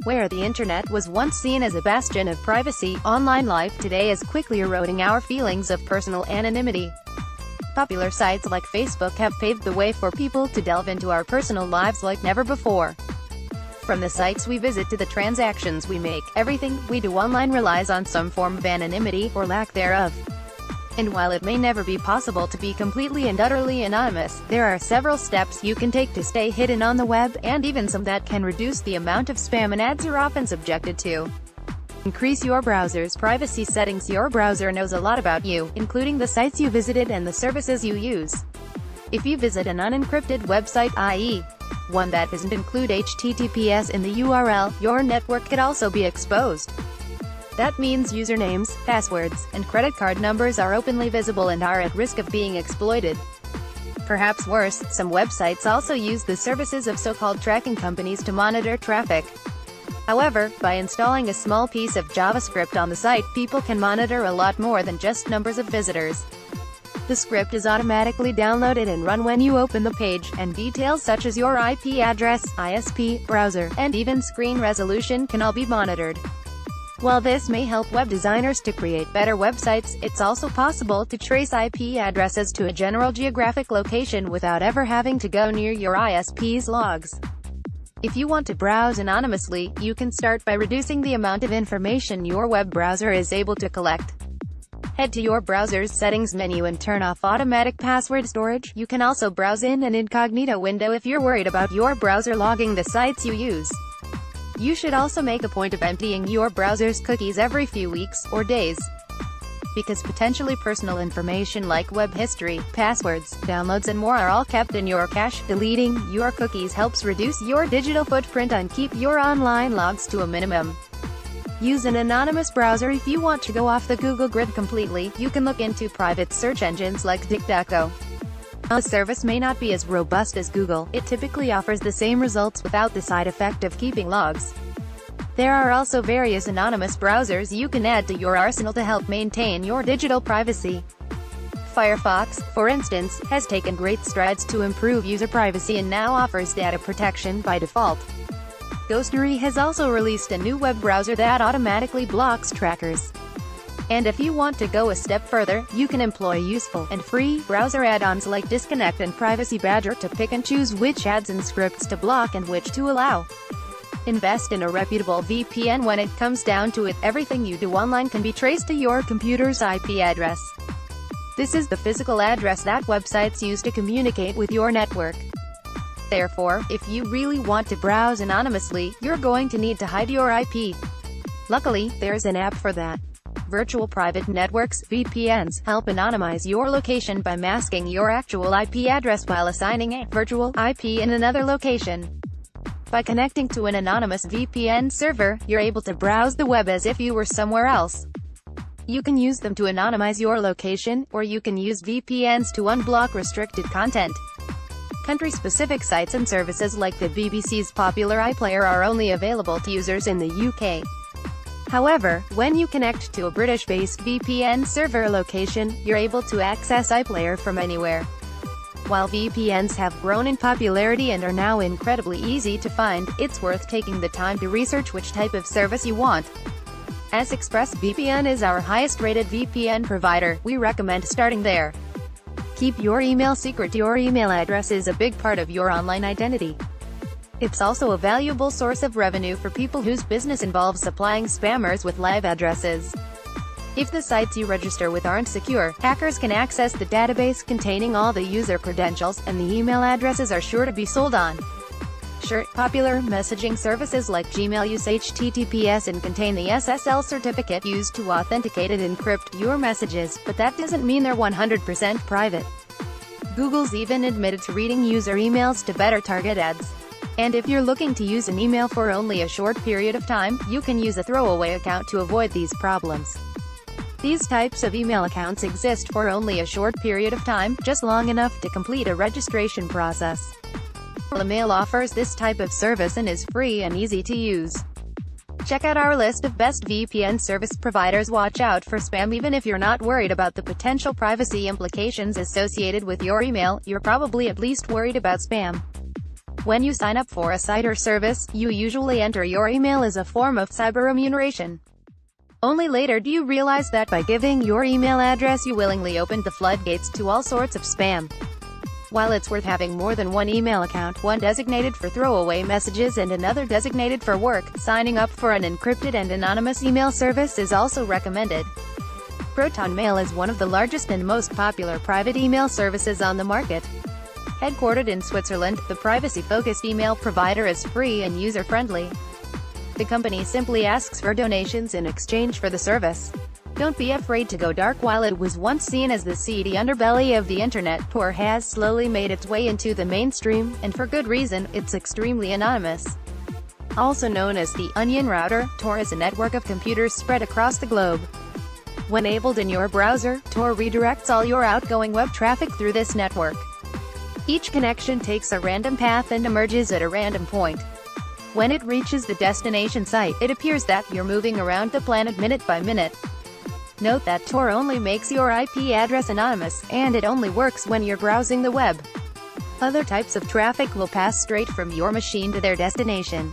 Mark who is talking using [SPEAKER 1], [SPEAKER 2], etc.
[SPEAKER 1] Where the internet was once seen as a bastion of privacy, online life today is quickly eroding our feelings of personal anonymity. Popular sites like Facebook have paved the way for people to delve into our personal lives like never before. From the sites we visit to the transactions we make, everything we do online relies on some form of anonymity, or lack thereof. And while it may never be possible to be completely and utterly anonymous, there are several steps you can take to stay hidden on the web, and even some that can reduce the amount of spam and ads you're often subjected to. Increase your browser's privacy settings. Your browser knows a lot about you, including the sites you visited and the services you use. If you visit an unencrypted website, i.e., one that doesn't include HTTPS in the URL, your network could also be exposed. That means usernames, passwords, and credit card numbers are openly visible and are at risk of being exploited. Perhaps worse, some websites also use the services of so-called tracking companies to monitor traffic. However, by installing a small piece of JavaScript on the site, people can monitor a lot more than just numbers of visitors. The script is automatically downloaded and run when you open the page, and details such as your IP address, ISP, browser, and even screen resolution can all be monitored. While this may help web designers to create better websites, it's also possible to trace IP addresses to a general geographic location without ever having to go near your ISP's logs. If you want to browse anonymously, you can start by reducing the amount of information your web browser is able to collect. Head to your browser's settings menu and turn off automatic password storage. You can also browse in an incognito window if you're worried about your browser logging the sites you use. You should also make a point of emptying your browser's cookies every few weeks, or days. Because potentially personal information like web history, passwords, downloads and more are all kept in your cache. Deleting your cookies helps reduce your digital footprint and keep your online logs to a minimum. Use an anonymous browser. If you want to go off the Google grid completely, you can look into private search engines like DuckDuckGo. While the service may not be as robust as Google, it typically offers the same results without the side effect of keeping logs. There are also various anonymous browsers you can add to your arsenal to help maintain your digital privacy. Firefox, for instance, has taken great strides to improve user privacy and now offers data protection by default. Ghostery has also released a new web browser that automatically blocks trackers. And if you want to go a step further, you can employ useful and free browser add-ons like Disconnect and Privacy Badger to pick and choose which ads and scripts to block and which to allow. Invest in a reputable VPN. When it comes down to it, everything you do online can be traced to your computer's IP address. This is the physical address that websites use to communicate with your network. Therefore, if you really want to browse anonymously, you're going to need to hide your IP. Luckily, there's an app for that. Virtual Private Networks, VPNs, help anonymize your location by masking your actual IP address while assigning a virtual IP in another location. By connecting to an anonymous VPN server, you're able to browse the web as if you were somewhere else. You can use them to anonymize your location, or you can use VPNs to unblock restricted content. Country-specific sites and services like the BBC's popular iPlayer are only available to users in the UK. However, when you connect to a British-based VPN server location, you're able to access iPlayer from anywhere. While VPNs have grown in popularity and are now incredibly easy to find, it's worth taking the time to research which type of service you want. As ExpressVPN is our highest-rated VPN provider, we recommend starting there. Keep your email secret. Your email address is a big part of your online identity. It's also a valuable source of revenue for people whose business involves supplying spammers with live addresses. If the sites you register with aren't secure, hackers can access the database containing all the user credentials, and the email addresses are sure to be sold on. Sure, popular messaging services like Gmail use HTTPS and contain the SSL certificate used to authenticate and encrypt your messages, but that doesn't mean they're 100% private. Google's even admitted to reading user emails to better target ads. And if you're looking to use an email for only a short period of time, you can use a throwaway account to avoid these problems. These types of email accounts exist for only a short period of time, just long enough to complete a registration process. Mail offers this type of service and is free and easy to use. Check out our list of best VPN service providers. Watch out for spam. Even if you're not worried about the potential privacy implications associated with your email, you're probably at least worried about spam. When you sign up for a site or service, you usually enter your email as a form of cyber remuneration. Only later do you realize that by giving your email address you willingly opened the floodgates to all sorts of spam. While it's worth having more than one email account, one designated for throwaway messages and another designated for work, signing up for an encrypted and anonymous email service is also recommended. ProtonMail is one of the largest and most popular private email services on the market. Headquartered in Switzerland, the privacy-focused email provider is free and user-friendly. The company simply asks for donations in exchange for the service. Don't be afraid to go dark. While it was once seen as the seedy underbelly of the internet, Tor has slowly made its way into the mainstream, and for good reason. It's extremely anonymous. Also known as the Onion Router, Tor is a network of computers spread across the globe. When enabled in your browser, Tor redirects all your outgoing web traffic through this network. Each connection takes a random path and emerges at a random point. When it reaches the destination site, it appears that you're moving around the planet minute by minute. Note that Tor only makes your IP address anonymous, and it only works when you're browsing the web. Other types of traffic will pass straight from your machine to their destination.